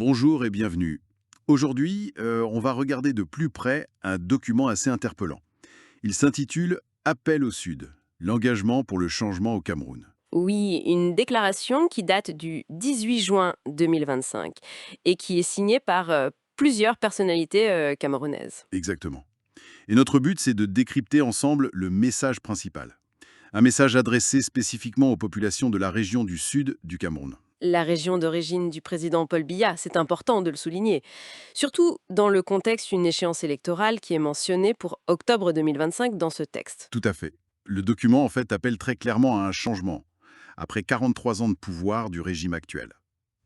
Bonjour et bienvenue. Aujourd'hui, on va regarder de plus près un document assez interpellant. Il s'intitule Appel au Sud, l'engagement pour le changement au Cameroun. Oui, une déclaration qui date du 18 juin 2025 et qui est signée par plusieurs personnalités camerounaises. Exactement. Et notre but, c'est de décrypter ensemble le message principal. Un message adressé spécifiquement aux populations de la région du sud du Cameroun. La région d'origine du président Paul Biya, c'est important de le souligner. Surtout dans le contexte d'une échéance électorale qui est mentionnée pour octobre 2025 dans ce texte. Tout à fait. Le document, en fait, appelle très clairement à un changement, après 43 ans de pouvoir du régime actuel.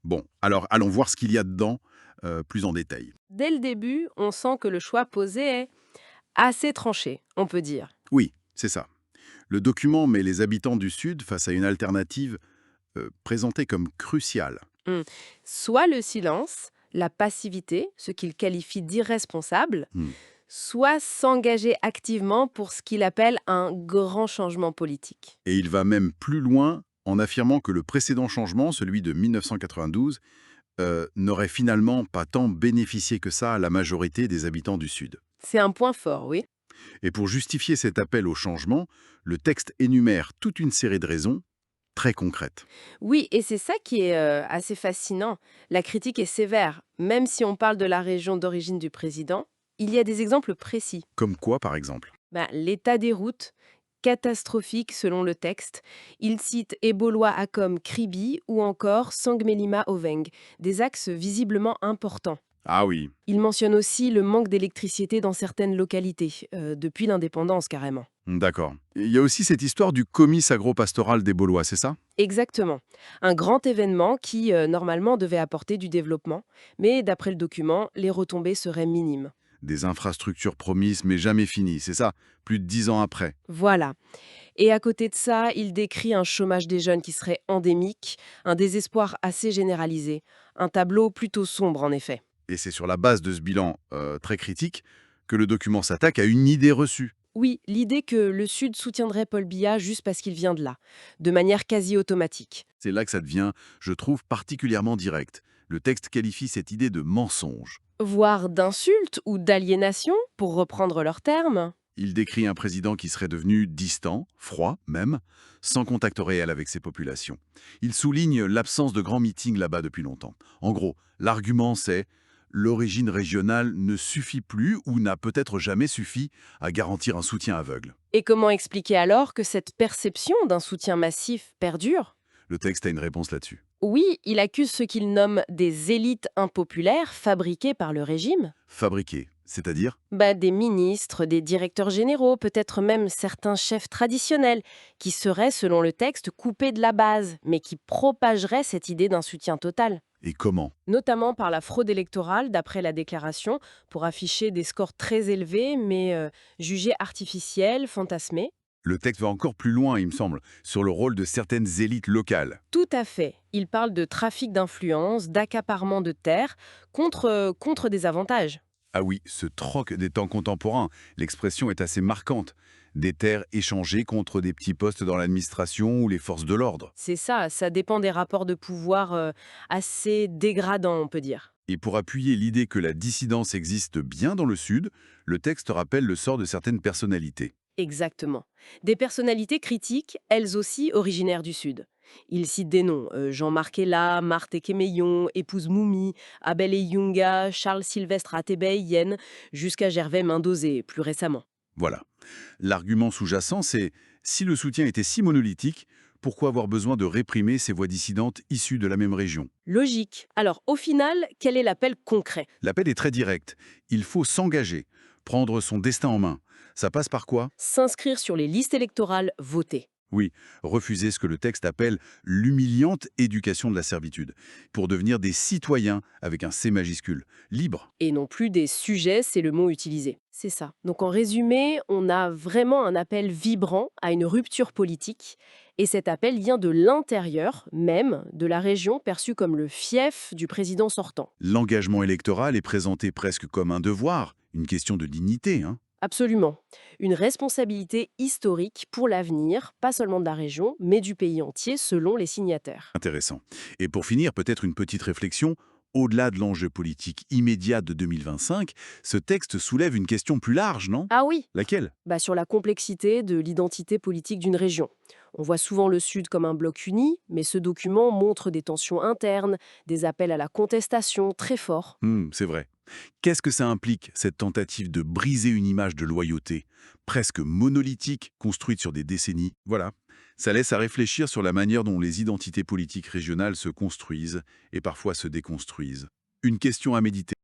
Bon, alors allons voir ce qu'il y a dedans, plus en détail. Dès le début, on sent que le choix posé est assez tranché, on peut dire. Oui, c'est ça. Le document met les habitants du Sud face à une alternative présentée comme cruciale. Hmm. Soit le silence, la passivité, ce qu'il qualifie d'irresponsable, Hmm. soit s'engager activement pour ce qu'il appelle un grand changement politique. Et il va même plus loin en affirmant que le précédent changement, celui de 1992, n'aurait finalement pas tant bénéficié que ça à la majorité des habitants du Sud. C'est un point fort, oui. Et pour justifier cet appel au changement, le texte énumère toute une série de raisons très concrètes. Oui, et c'est ça qui est assez fascinant. La critique est sévère. Même si on parle de la région d'origine du président, il y a des exemples précis. Comme quoi, par exemple? L'état des routes, catastrophique selon le texte. Il cite Eboloa Akom Kribi ou encore Sangmelima Oveng, des axes visiblement importants. Ah oui, Il mentionne aussi le manque d'électricité dans certaines localités, depuis l'indépendance carrément. d'accord. Il y a aussi cette histoire du comice agropastoral des Baulois, c'est ça? Exactement. Un grand événement qui, normalement, devait apporter du développement, mais d'après le document, les retombées seraient minimes. Des infrastructures promises mais jamais finies, c'est ça? Plus de 10 ans après. Voilà. Et à côté de ça, il décrit un chômage des jeunes qui serait endémique, un désespoir assez généralisé. Un tableau plutôt sombre, en effet. Et c'est sur la base de ce bilan très critique que le document s'attaque à une idée reçue. Oui, l'idée que le Sud soutiendrait Paul Biya juste parce qu'il vient de là, de manière quasi automatique. C'est là que ça devient, je trouve, particulièrement direct. Le texte qualifie cette idée de mensonge. Voire d'insulte ou d'aliénation, pour reprendre leurs termes. Il décrit un président qui serait devenu distant, froid même, sans contact réel avec ses populations. Il souligne l'absence de grands meetings là-bas depuis longtemps. En gros, l'argument c'est l'origine régionale ne suffit plus ou n'a peut-être jamais suffi à garantir un soutien aveugle. Et comment expliquer alors que cette perception d'un soutien massif perdure? Le texte a une réponse là-dessus. Oui, il accuse ce qu'il nomme des élites impopulaires fabriquées par le régime. Fabriqué, c'est-à-dire Des ministres, des directeurs généraux, peut-être même certains chefs traditionnels, qui seraient, selon le texte, coupés de la base, mais qui propageraient cette idée d'un soutien total. et comment. Notamment par la fraude électorale, d'après la déclaration, pour afficher des scores très élevés, mais jugés artificiels, fantasmés. Le texte va encore plus loin, il me semble, sur le rôle de certaines élites locales. Tout à fait. Il parle de trafic d'influence, d'accaparement de terres contre des avantages. Ah oui, ce troc des temps contemporains, l'expression est assez marquante. Des terres échangées contre des petits postes dans l'administration ou les forces de l'ordre. C'est ça, ça dépend des rapports de pouvoir assez dégradants, on peut dire. Et pour appuyer l'idée que la dissidence existe bien dans le Sud, le texte rappelle le sort de certaines personnalités. Exactement. Des personnalités critiques, elles aussi originaires du Sud. Il cite des noms, Jean-Marc Ella, Marthe Kemeyon, épouse Moumi, Abel Eyunga, Charles-Sylvestre Atébey Yen, jusqu'à Gervais Mindozé, plus récemment. Voilà. L'argument sous-jacent, c'est si le soutien était si monolithique, pourquoi avoir besoin de réprimer ces voix dissidentes issues de la même région? Logique. Alors, au final, quel est l'appel concret? L'appel est très direct. Il faut s'engager, prendre son destin en main. Ça passe par quoi? S'inscrire sur les listes électorales, voter. Oui, refuser ce que le texte appelle l'humiliante éducation de la servitude, pour devenir des citoyens avec un C majuscule, libres. Et non plus des sujets, c'est le mot utilisé. C'est ça. Donc en résumé, on a vraiment un appel vibrant à une rupture politique. Et cet appel vient de l'intérieur même de la région perçue comme le fief du président sortant. L'engagement électoral est présenté presque comme un devoir, une question de dignité, hein. Absolument. Une responsabilité historique pour l'avenir, pas seulement de la région, mais du pays entier selon les signataires. Intéressant. Et pour finir, peut-être une petite réflexion. Au-delà de l'enjeu politique immédiat de 2025, ce texte soulève une question plus large, non? Ah oui, Laquelle? sur la complexité de l'identité politique d'une région. On voit souvent le Sud comme un bloc uni, mais ce document montre des tensions internes, des appels à la contestation très forts. C'est vrai. Qu'est-ce que ça implique, cette tentative de briser une image de loyauté, presque monolithique, construite sur des décennies? Voilà. Ça laisse à réfléchir sur la manière dont les identités politiques régionales se construisent et parfois se déconstruisent. Une question à méditer.